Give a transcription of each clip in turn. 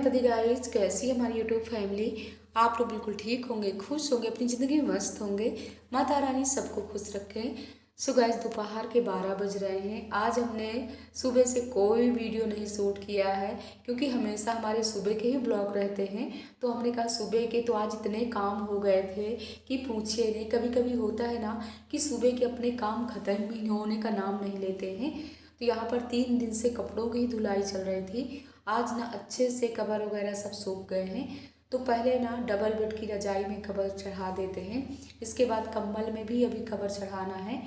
माता दी गाइस, कैसी है हमारी यूट्यूब फैमिली। आप लोग बिल्कुल ठीक होंगे, खुश होंगे, अपनी ज़िंदगी में मस्त होंगे। माता रानी सबको खुश रखें। सो गाइस, दोपहर के 12 बज रहे हैं। आज हमने सुबह से कोई वीडियो नहीं शूट किया है, क्योंकि हमेशा हमारे सुबह के ही ब्लॉग रहते हैं। तो हमने कहा सुबह के तो आज इतने काम हो गए थे कि पूछिए नहीं। कभी कभी होता है ना कि सुबह के अपने काम ख़त्म ही होने का नाम नहीं लेते हैं। तो यहाँ पर 3 दिन से कपड़ों की धुलाई चल रही थी। आज ना अच्छे से कवर वगैरह सब सूख गए हैं। तो पहले ना डबल बेड की रजाई में कवर चढ़ा देते हैं। इसके बाद कंबल में भी अभी कवर चढ़ाना है।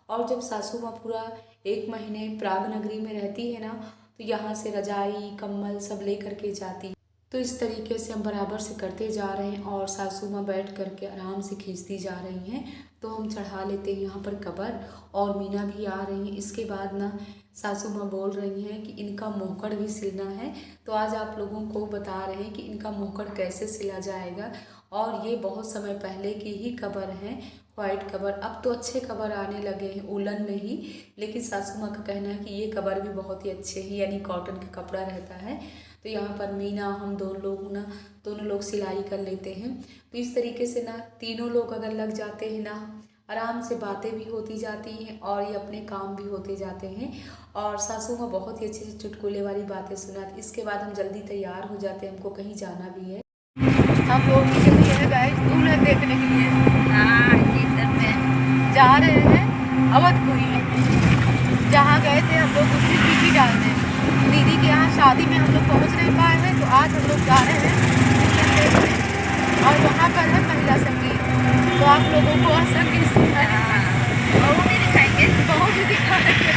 और जब सासू माँ पूरा 1 महीने प्राग नगरी में रहती है ना, तो यहाँ से रजाई कंबल सब ले करके जाती है। तो इस तरीके से हम बराबर से करते जा रहे हैं और सासू माँ बैठ करके आराम से खींचती जा रही हैं। तो हम चढ़ा लेते हैं यहाँ पर कवर, और मीना भी आ रही हैं। इसके बाद ना सासू माँ बोल रही हैं कि इनका मोहकड़ भी सिलना है। तो आज आप लोगों को बता रहे हैं कि इनका मोहकड़ कैसे सिला जाएगा। और ये बहुत समय पहले की ही कवर हैं, वाइट कवर। अब तो अच्छे कवर आने लगे हैं उलन में ही, लेकिन सासू माँ का कहना है कि ये कवर भी बहुत ही अच्छे हैं, यानी कॉटन का कपड़ा रहता है। तो यहाँ पर मीना हम दोनों लोग सिलाई कर लेते हैं। तो इस तरीके से ना तीनों लोग अगर लग जाते हैं ना, आराम से बातें भी होती जाती हैं और ये अपने काम भी होते जाते हैं। और सासू माँ बहुत ही अच्छे से चुटकुले वाली बातें सुनाती। इसके बाद हम जल्दी तैयार हो जाते हैं, हमको कहीं जाना भी है। हम लोग निकल लिए हैं गाइस दूल्हा देखने के लिए। जी सर में जा रहे हैं अवधपुरी में, जहाँ गए थे हम लोग उसकी चिट्ठी डालने। दीदी के यहाँ शादी में हम लोग पहुँच नहीं पाए हैं, तो आज हम लोग जा रहे हैं और वहाँ पर है महिला संगीत। तो आप लोगों को संगीत बहू भी दिखाएंगे, बहू भी दिखाएंगे।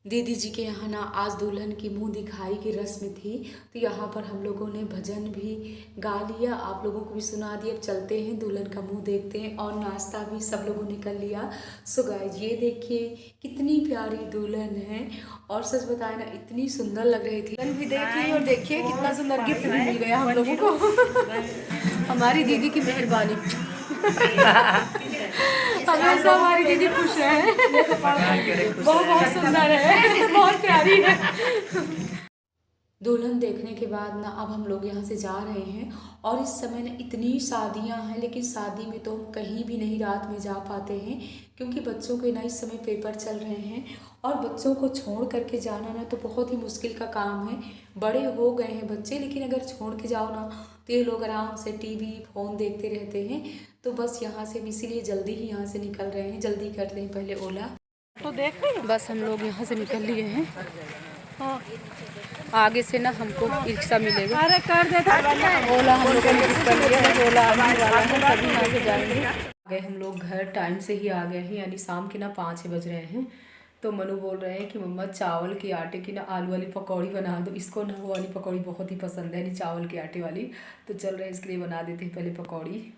दीदी जी के यहाँ ना आज दुल्हन की मुंह दिखाई की रस्म थी। तो यहाँ पर हम लोगों ने भजन भी गा लिया, आप लोगों को भी सुना दिया। अब चलते हैं दुल्हन का मुंह देखते हैं, और नाश्ता भी सब लोगों ने कर लिया। सो गाइस, ये देखिए कितनी प्यारी दुल्हन है, और सच बताए ना इतनी सुंदर लग रही थी। दुल्हन भी देखिए, और देखिए कितना सुंदर गिफ्ट भी मिल गया हम लोगों को। हमारी दीदी की मेहरबानी। हमेशा हमारी दीदी खुश है। बहुत सुंदर है, बहुत प्यारी है। दुल्हन देखने के बाद ना अब हम लोग यहाँ से जा रहे हैं। और इस समय ना इतनी शादियाँ हैं, लेकिन शादी में तो हम कहीं भी नहीं रात में जा पाते हैं, क्योंकि बच्चों के ना इस समय पेपर चल रहे हैं। और बच्चों को छोड़ करके जाना ना तो बहुत ही मुश्किल का काम है। बड़े हो गए हैं बच्चे, लेकिन अगर छोड़ के जाओ ना तो ये लोग आराम से टीवी फ़ोन देखते रहते हैं। तो बस यहाँ से इसीलिए जल्दी ही यहाँ से निकल रहे हैं, जल्दी करते हैं पहले ओला। तो देख बस हम लोग यहाँ से निकल लिए हैं। हाँ, आगे से ना हमको रिक्शा मिलेगा। अरे कर देता ओला हम लोगों ने बुक कर लिया है, ओला आने वाला है, तभी यहाँ से जाएंगे। आ गए हम लोग घर, टाइम से ही आ गए हैं, यानी शाम के ना 5 बज रहे हैं। तो मनु बोल रहे हैं कि मम्मा चावल के आटे की ना आलू वाली पकौड़ी बना दो। इसको ना वो वाली पकौड़ी बहुत ही पसंद है, यानी चावल के आटे वाली। तो चल रहे हैं, इसके लिए बना देते हैं पहले पकौड़ी।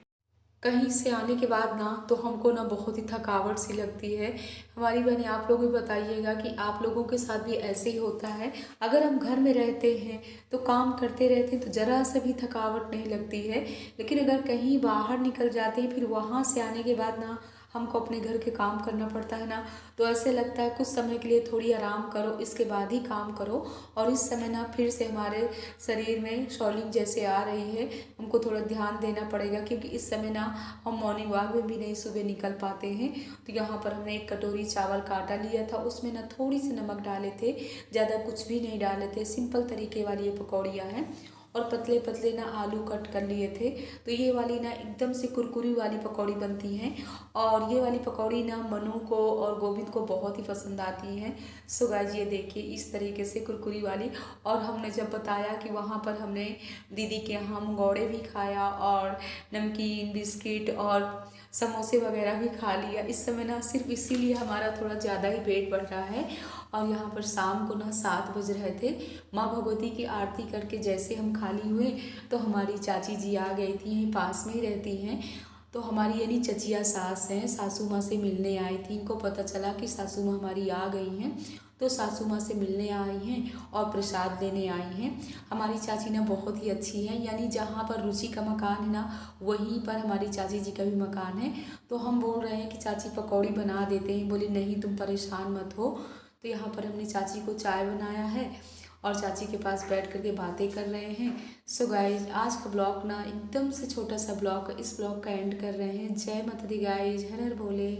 कहीं से आने के बाद ना तो हमको ना बहुत ही थकावट सी लगती है। हमारी बहनें, आप लोग भी बताइएगा कि आप लोगों के साथ भी ऐसे ही होता है। अगर हम घर में रहते हैं तो काम करते रहते हैं तो ज़रा सा भी थकावट नहीं लगती है, लेकिन अगर कहीं बाहर निकल जाते हैं फिर वहाँ से आने के बाद ना हमको अपने घर के काम करना पड़ता है ना, तो ऐसे लगता है कुछ समय के लिए थोड़ी आराम करो, इसके बाद ही काम करो। और इस समय ना फिर से हमारे शरीर में शॉलिंग जैसे आ रही है, हमको थोड़ा ध्यान देना पड़ेगा, क्योंकि इस समय ना हम मॉर्निंग वॉक में भी नहीं सुबह निकल पाते हैं। तो यहाँ पर हमने 1 कटोरी चावल का आटा लिया था, उसमें ना थोड़ी सी नमक डाले थे, ज़्यादा कुछ भी नहीं डाले थे। सिंपल तरीके वाली ये पकौड़ियाँ हैं। और पतले पतले ना आलू कट कर लिए थे। तो ये वाली ना एकदम से कुरकुरी वाली पकौड़ी बनती हैं, और ये वाली पकौड़ी ना मनु को और गोविंद को बहुत ही पसंद आती हैं। सो गाइस, ये देखिए इस तरीके से कुरकुरी वाली। और हमने जब बताया कि वहाँ पर हमने दीदी के यहाँ मंगौड़े भी खाया और नमकीन, बिस्किट और समोसे वगैरह भी खा लिया। इस समय ना सिर्फ इसीलिए हमारा थोड़ा ज़्यादा ही पेट बढ़ रहा है। और यहाँ पर शाम को ना 7 बज रहे थे। माँ भगवती की आरती करके जैसे हम खाली हुए तो हमारी चाची जी आ गई थी, पास में ही रहती हैं। तो हमारी यानी चचिया सास हैं, सासू माँ से मिलने आई थी। इनको पता चला कि सासू माँ हमारी आ गई हैं, तो सासू माँ से मिलने आई हैं और प्रसाद लेने आई हैं। हमारी चाची ना बहुत ही अच्छी हैं, यानी जहाँ पर रुचि का मकान है ना वहीं पर हमारी चाची जी का भी मकान है। तो हम बोल रहे हैं कि चाची पकौड़ी बना देते हैं, बोली नहीं तुम परेशान मत हो। तो यहाँ पर हमने चाची को चाय बनाया है और चाची के पास बैठ कर के बातें कर रहे हैं। सो गाइज, आज का ब्लॉग ना एकदम से छोटा सा ब्लॉग, इस ब्लॉग का एंड कर रहे हैं। जय माता दी गाइज, हर हर बोले।